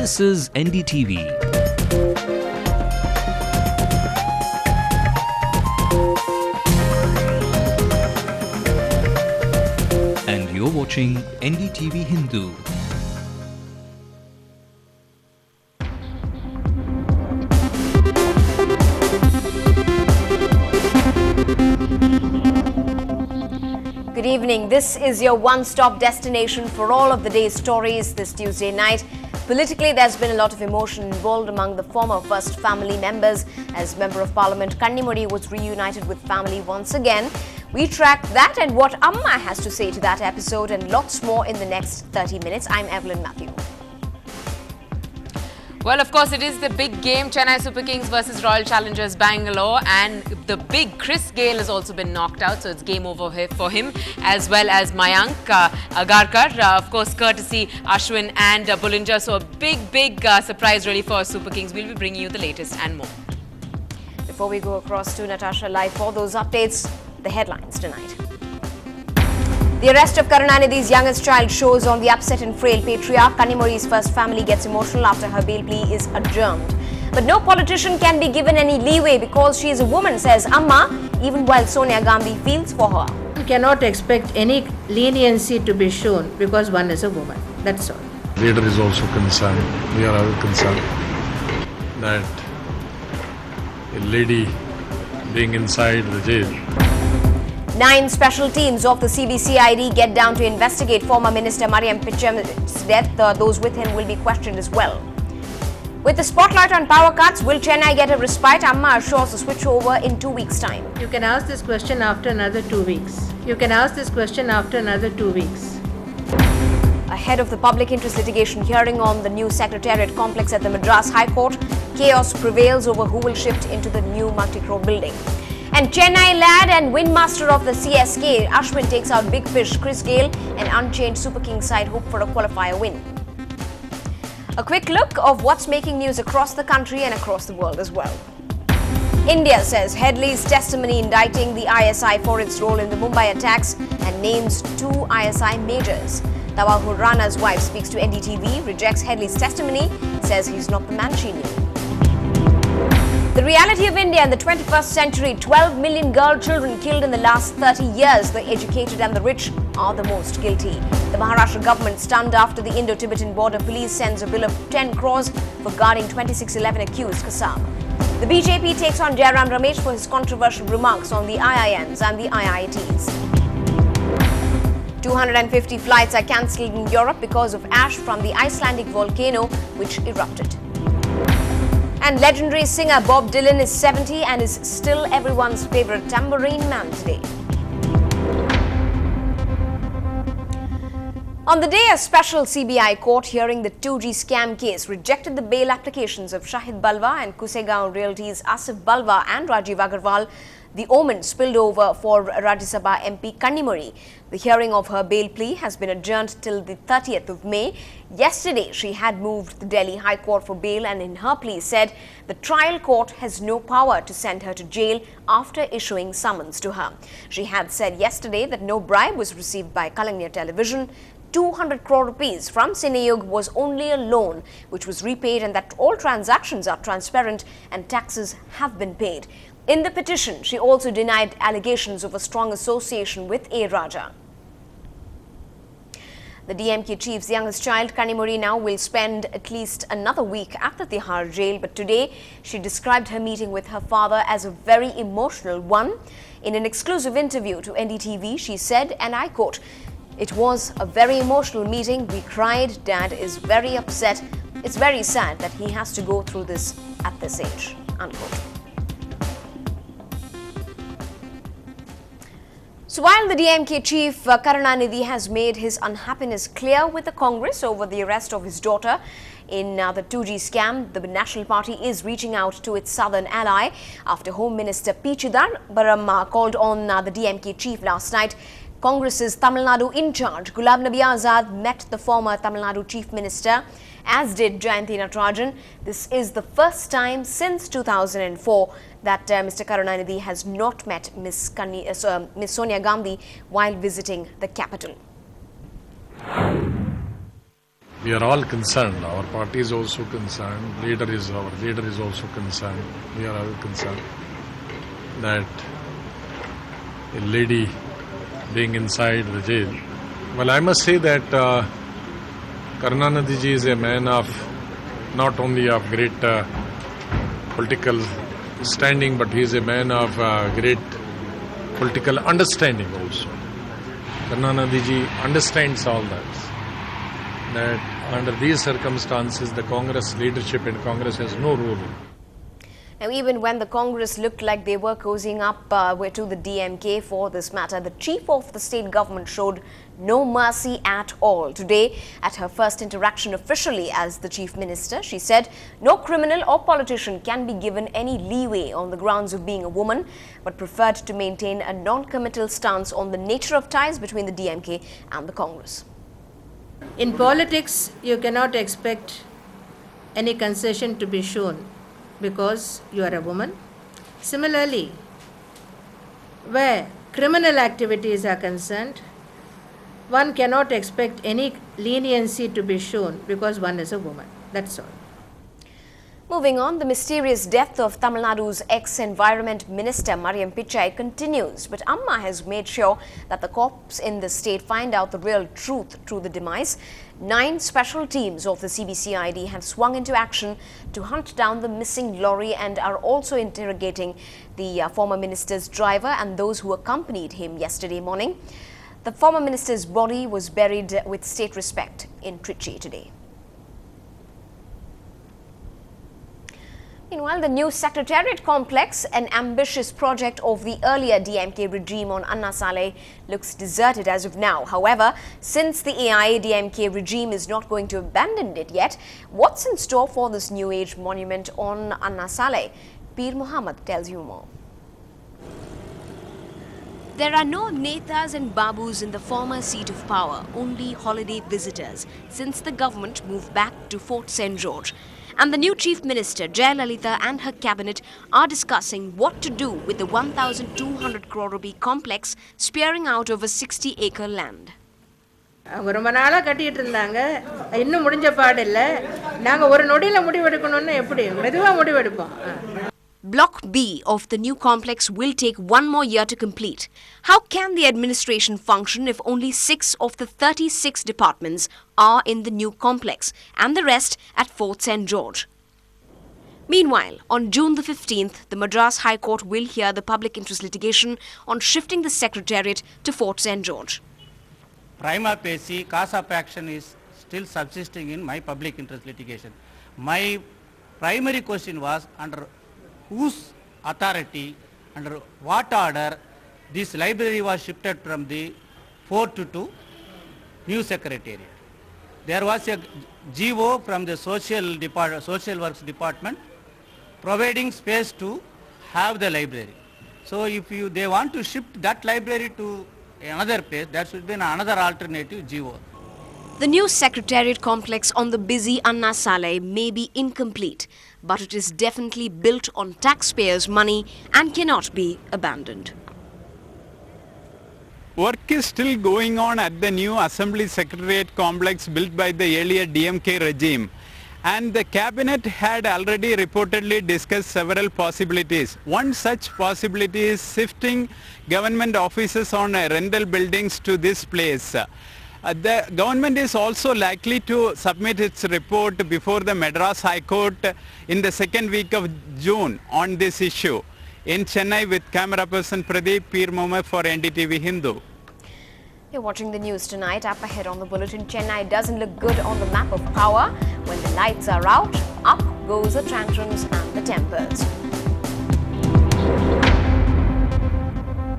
This is NDTV. And you're watching NDTV Hindu. Good evening. This is your one-stop destination for all of the day's stories this Tuesday night. Politically, there's been a lot of emotion involved among the former First family members as Member of Parliament Kannimudi was reunited with family once again. We track that and what Amma has to say to that episode and lots more in the next 30 minutes. I'm Evelyn Matthew. Well, of course, it is the big game, Chennai Super Kings versus Royal Challengers Bangalore, and the big Chris Gayle has also been knocked out, so it's game over for him, as well as Mayank Agarkar, of course, courtesy Ashwin and Bullinger. So a big surprise really for Super Kings. We'll be bringing you the latest and more. Before we go across to Natasha live for those updates, the headlines tonight. The arrest of Karunanidhi's youngest child shows on the upset and frail patriarch. Kannimudi's first family gets emotional after her bail plea is adjourned. But no politician can be given any leeway because she is a woman, says Amma, even while Sonia Gandhi feels for her. You cannot expect any leniency to be shown because one is a woman. That's all. Leader is also concerned. We are all concerned that a lady being inside the jail. 9 special teams of the CBCID get down to investigate former Minister Mariam Picham's death. Those with him will be questioned as well. With the spotlight on power cuts, will Chennai get a respite? Amma assures a switch over in 2 weeks' time. You can ask this question after another 2 weeks. You can ask this question after another 2 weeks. Ahead of the public interest litigation hearing on the new Secretariat complex at the Madras High Court, chaos prevails over who will shift into the new multi-crore building. And Chennai lad and windmaster of the CSK, Ashwin takes out big fish Chris Gayle, and unchanged Super Kings side hope for a qualifier win. A quick look of what's making news across the country and across the world as well. India says Headley's testimony indicting the ISI for its role in the Mumbai attacks and names 2 ISI majors. Tawahur Rana's wife speaks to NDTV, rejects Headley's testimony, says he's not the man she knew. The reality of India in the 21st century, 12 million girl children killed in the last 30 years. The educated and the rich are the most guilty. The Maharashtra government stunned after the Indo-Tibetan border police sends a bill of 10 crores for guarding 2611 accused Kassab. The BJP takes on Jairam Ramesh for his controversial remarks on the IIMs and the IITs. 250 flights are cancelled in Europe because of ash from the Icelandic volcano which erupted. And legendary singer Bob Dylan is 70 and is still everyone's favorite tambourine man today. On the day a special CBI court hearing the 2G scam case rejected the bail applications of Shahid Balwa and Kusegaon Realty's Asif Balwa and Rajiv Agarwal, the omen spilled over for Rajya Sabha MP Kannimudi. The hearing of her bail plea has been adjourned till the 30th of May. Yesterday, she had moved the Delhi High Court for bail and in her plea said the trial court has no power to send her to jail after issuing summons to her. She had said yesterday that no bribe was received by Kalangya Television. 200 crore rupees from Cineyug was only a loan which was repaid and that all transactions are transparent and taxes have been paid. In the petition, she also denied allegations of a strong association with A. Raja. The DMK chief's youngest child, Kannimudi, now will spend at least another week at the Tihar jail. But today, she described her meeting with her father as a very emotional one. In an exclusive interview to NDTV, she said, and I quote, "It was a very emotional meeting. We cried. Dad is very upset. It's very sad that he has to go through this at this age," unquote. So while the DMK chief Karunanidhi has made his unhappiness clear with the Congress over the arrest of his daughter in the 2G scam, the National Party is reaching out to its southern ally after Home Minister P. Chidambaram called on the DMK chief last night. Congress's Tamil Nadu in charge, Ghulam Nabi Azad, met the former Tamil Nadu Chief Minister, as did Jayanthi Natarajan. This is the first time since 2004 that Mr. Karunanidhi has not met Ms. Sonia Gandhi while visiting the capital. we are all concerned. Our party is also concerned. Our leader is also concerned. We are all concerned that a lady being inside the jail. Well, I must say that Karunanidhi ji is a man of not only of great political standing, but he is a man of great political understanding also. Karunanidhi ji understands all that under these circumstances the Congress leadership and Congress has no role. Now, even when the Congress looked like they were cozying up to the DMK for this matter, the chief of the state government showed no mercy at all. Today, at her first interaction officially as the chief minister, she said no criminal or politician can be given any leeway on the grounds of being a woman, but preferred to maintain a non-committal stance on the nature of ties between the DMK and the Congress. In politics, you cannot expect any concession to be shown because you are a woman. Similarly, where criminal activities are concerned, one cannot expect any leniency to be shown because one is a woman. That's all. Moving on, the mysterious death of Tamil Nadu's ex-environment minister Mariam Pichai continues, but Amma has made sure that the cops in the state find out the real truth through the demise. 9 special teams of the CBCID have swung into action to hunt down the missing lorry and are also interrogating the former minister's driver and those who accompanied him yesterday morning. The former minister's body was buried with state respect in Trichy today. Meanwhile, the new Secretariat complex, an ambitious project of the earlier DMK regime on Anna Saleh, looks deserted as of now. However, since the AIA-DMK regime is not going to abandon it yet, what's in store for this new age monument on Anna Saleh? Peer Muhammad tells you more. There are no Netas and Babus in the former seat of power, only holiday visitors, since the government moved back to Fort St. George. And the new Chief Minister, Jayalalitha, and her cabinet are discussing what to do with the 1,200 crore rupee complex spearing out over 60-acre land. அவங்க ரொம்ப நாளாக கட்டிகிட்டு இருந்தாங்க, இன்னும் முடிஞ்ச பாடு இல்லை. நாங்கள் ஒரு நொடியில் முடிவெடுக்கணும்னு எப்படி மெதுவாக முடிவெடுப்போம். Block B of the new complex will take 1 more year to complete. How can the administration function if only 6 of the 36 departments are in the new complex and the rest at Fort St. George? Meanwhile, on June the 15th, the Madras High Court will hear the public interest litigation on shifting the Secretariat to Fort St. George. Prima facie, cause of action is still subsisting in my public interest litigation. My primary question was under whose authority, under what order this library was shifted from the fort to new secretariat. There was a GO from the social works department providing space to have the library. So if they want to shift that library to another place, there should be another alternative GO. The new Secretariat complex on the busy Anna Saleh may be incomplete, but it is definitely built on taxpayers' money and cannot be abandoned. Work is still going on at the new Assembly Secretariat complex built by the earlier DMK regime. And the cabinet had already reportedly discussed several possibilities. One such possibility is shifting government offices on rental buildings to this place. The government is also likely to submit its report before the Madras High Court in the second week of June on this issue. In Chennai with camera person Pradeep, Peer Muhammad for NDTV Hindu. You're watching the news tonight. Up ahead on the bulletin, Chennai doesn't look good on the map of power. When the lights are out, up goes the tantrums and the tempers.